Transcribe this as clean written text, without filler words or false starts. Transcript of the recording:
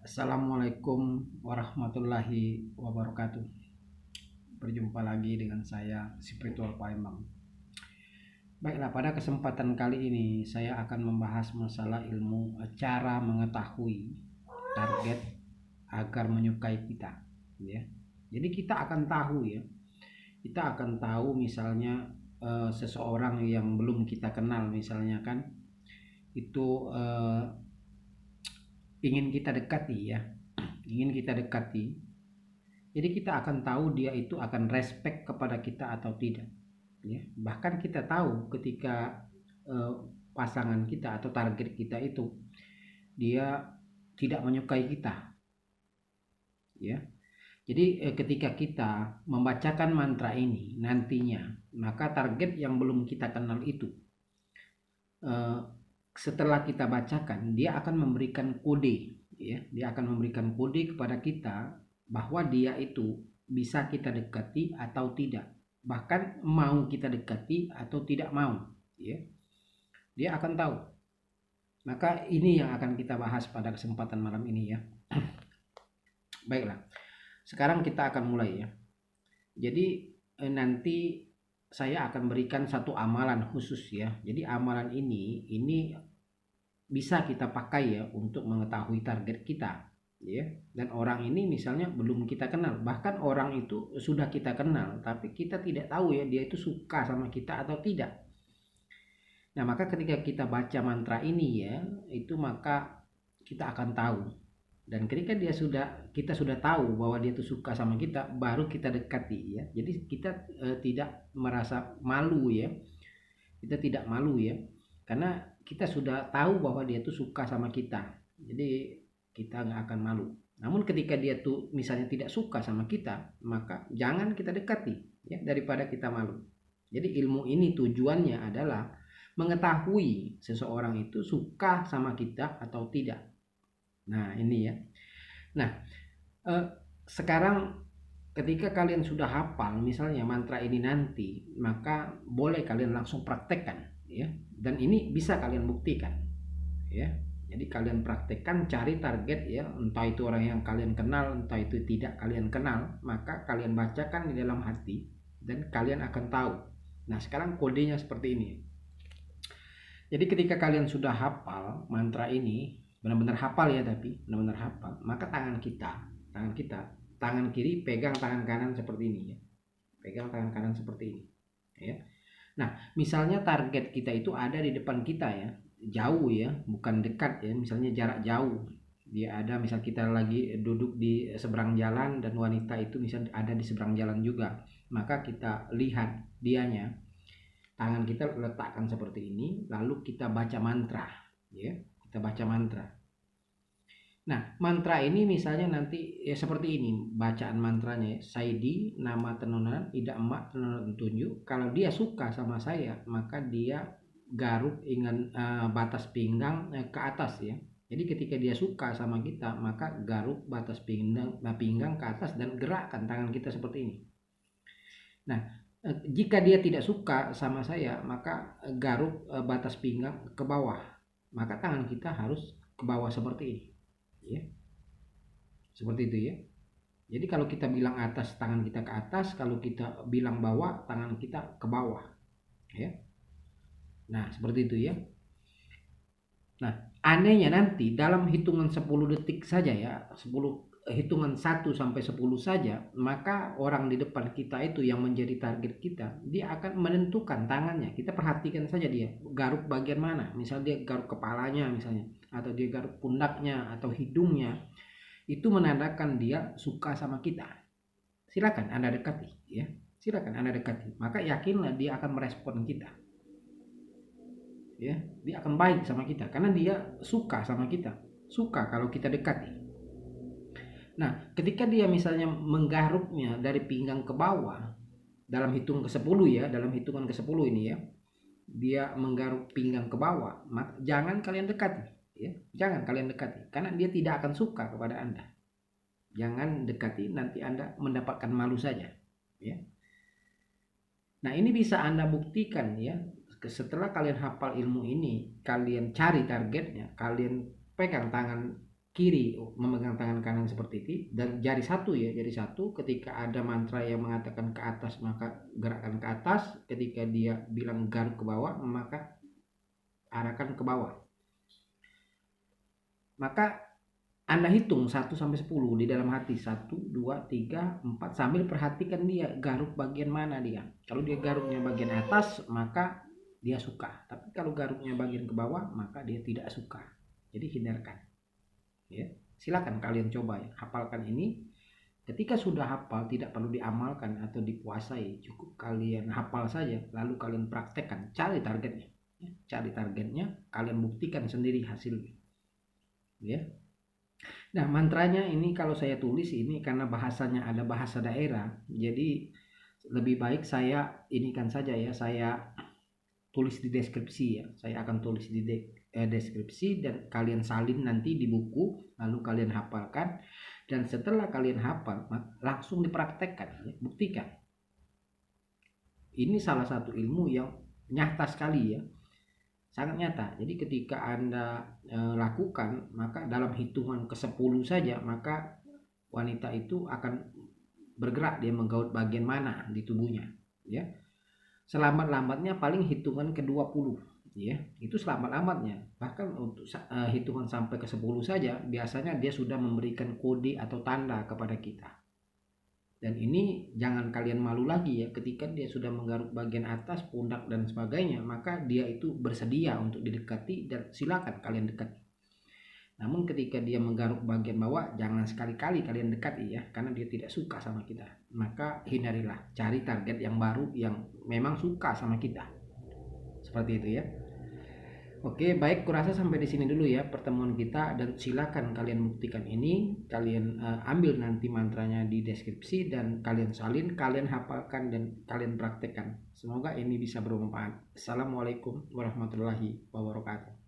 Assalamualaikum warahmatullahi wabarakatuh. Berjumpa lagi dengan saya Spiritual Palembang. Baiklah, pada kesempatan kali ini saya akan membahas masalah ilmu cara mengetahui target agar menyukai kita, ya. Jadi kita akan tahu, ya. Kita akan tahu misalnya seseorang yang belum kita kenal misalnya kan itu ingin kita dekati, ya. Ingin kita dekati. Jadi kita akan tahu dia itu akan respect kepada kita atau tidak, ya. Bahkan kita tahu ketika eh, pasangan kita atau target kita itu dia tidak menyukai kita, ya. Jadi ketika kita membacakan mantra ini nantinya, maka target yang belum kita kenal itu eh, setelah kita bacakan dia akan memberikan kode, ya. Dia akan memberikan kode kepada kita bahwa dia itu bisa kita dekati atau tidak, bahkan mau kita dekati atau tidak mau, ya. Dia akan tahu. Maka ini yang akan kita bahas pada kesempatan malam ini, ya. Baiklah, sekarang kita akan mulai, ya. Jadi nanti saya akan berikan satu amalan khusus, ya. Jadi amalan ini bisa kita pakai, ya, untuk mengetahui target kita, ya. Dan orang ini misalnya belum kita kenal, bahkan orang itu sudah kita kenal tapi kita tidak tahu, ya, dia itu suka sama kita atau tidak. Nah, maka ketika kita baca mantra ini, ya, itu maka kita akan tahu. Dan ketika kita sudah tahu bahwa dia itu suka sama kita, baru kita dekati, ya. Jadi kita tidak merasa malu, ya. Kita tidak malu, ya, karena kita sudah tahu bahwa dia tuh suka sama kita. Jadi kita nggak akan malu. Namun ketika dia tuh misalnya tidak suka sama kita, maka jangan kita dekati, ya, daripada kita malu. Jadi ilmu ini tujuannya adalah mengetahui seseorang itu suka sama kita atau tidak. Nah, ini, ya. Nah, sekarang ketika kalian sudah hafal misalnya mantra ini nanti, maka boleh kalian langsung praktekkan, ya. Dan ini bisa kalian buktikan, ya. Jadi kalian praktekkan, cari target, ya, entah itu orang yang kalian kenal, entah itu tidak kalian kenal, maka kalian bacakan di dalam hati dan kalian akan tahu. Nah, sekarang kodenya seperti ini. Jadi ketika kalian sudah hafal mantra ini, benar-benar hafal, ya, tapi benar-benar hafal, maka tangan kiri pegang tangan kanan seperti ini, ya. Pegang tangan kanan seperti ini, ya. Nah, misalnya target kita itu ada di depan kita, ya, jauh, ya, bukan dekat, ya, misalnya jarak jauh. Dia ada, misal kita lagi duduk di seberang jalan dan wanita itu misal ada di seberang jalan juga, maka kita lihat dianya, tangan kita letakkan seperti ini, lalu kita baca mantra, ya. Kita baca mantra. Nah, mantra ini misalnya nanti, ya, seperti ini bacaan mantranya, ya. Saidi nama tenunan ida emak tenunan tunjuk. Kalau dia suka sama saya, maka dia garuk ingan batas pinggang ke atas, ya. Jadi ketika dia suka sama kita, maka garuk batas pinggang ke atas dan gerakkan tangan kita seperti ini. Nah, jika dia tidak suka sama saya, maka garuk batas pinggang ke bawah. Maka tangan kita harus ke bawah seperti ini, ya. Seperti itu, ya. Jadi kalau kita bilang atas, tangan kita ke atas, kalau kita bilang bawah, tangan kita ke bawah, ya. Nah, seperti itu, ya. Nah, anehnya nanti dalam hitungan 10 detik saja, ya, 10 hitungan 1 sampai 10 saja, maka orang di depan kita itu yang menjadi target kita, dia akan menentukan tangannya. Kita perhatikan saja dia garuk bagian mana. Misal dia garuk kepalanya misalnya, atau dia garuk pundaknya atau hidungnya. Itu menandakan dia suka sama kita. Silakan Anda dekati, ya. Silakan Anda dekati. Maka yakinlah dia akan merespon kita, ya. Dia akan baik sama kita karena dia suka sama kita. Suka kalau kita dekati. Nah, ketika dia misalnya menggaruknya dari pinggang ke bawah dalam hitung ke-10, ya, dalam hitungan ke-10 ini, ya. Dia menggaruk pinggang ke bawah, maka jangan kalian dekati, ya. Jangan kalian dekati karena dia tidak akan suka kepada Anda. Jangan dekati, nanti Anda mendapatkan malu saja, ya. Nah, ini bisa Anda buktikan, ya. Setelah kalian hafal ilmu ini, kalian cari targetnya, kalian pegang tangan kiri memegang tangan kanan seperti itu, dan jari satu ya, jari satu ketika ada mantra yang mengatakan ke atas maka gerakkan ke atas, ketika dia bilang garuk ke bawah maka arahkan ke bawah. Maka Anda hitung 1 sampai 10 di dalam hati, 1 2 3 4, sambil perhatikan dia garuk bagian mana dia. Kalau dia garuknya bagian atas maka dia suka, tapi kalau garuknya bagian ke bawah maka dia tidak suka. Jadi hindarkan. Ya, silakan kalian coba ya, hafalkan ini. Ketika sudah hafal, tidak perlu diamalkan atau dipuasai, cukup kalian hafal saja lalu kalian praktekkan. Cari targetnya ya, cari targetnya, kalian buktikan sendiri hasilnya ya. Nah, mantranya ini kalau saya tulis ini karena bahasanya ada bahasa daerah, jadi lebih baik saya inikan saja ya, saya tulis di deskripsi ya. Saya akan tulis di deskripsi dan kalian salin nanti di buku, lalu kalian hafalkan, dan setelah kalian hafal langsung dipraktekkan ya, buktikan. Ini salah satu ilmu yang nyata sekali ya, sangat nyata. Jadi ketika Anda lakukan, maka dalam hitungan ke-10 saja maka wanita itu akan bergerak, dia menggaut bagian mana di tubuhnya ya. Selambat-lambatnya paling hitungan ke-20 ya, itu selamat-lamatnya. Bahkan untuk hitungan sampai ke-10 saja biasanya dia sudah memberikan kode atau tanda kepada kita. Dan ini jangan kalian malu lagi ya, ketika dia sudah menggaruk bagian atas, pundak dan sebagainya, maka dia itu bersedia untuk didekati dan silakan kalian dekati. Namun ketika dia menggaruk bagian bawah, jangan sekali-kali kalian dekati ya, karena dia tidak suka sama kita. Maka hindarilah, cari target yang baru yang memang suka sama kita. Seperti itu ya. Oke, baik, kurasa sampai di sini dulu ya pertemuan kita, dan silakan kalian buktikan ini. Kalian ambil nanti mantranya di deskripsi dan kalian salin, kalian hafalkan dan kalian praktekkan. Semoga ini bisa bermanfaat. Assalamualaikum warahmatullahi wabarakatuh.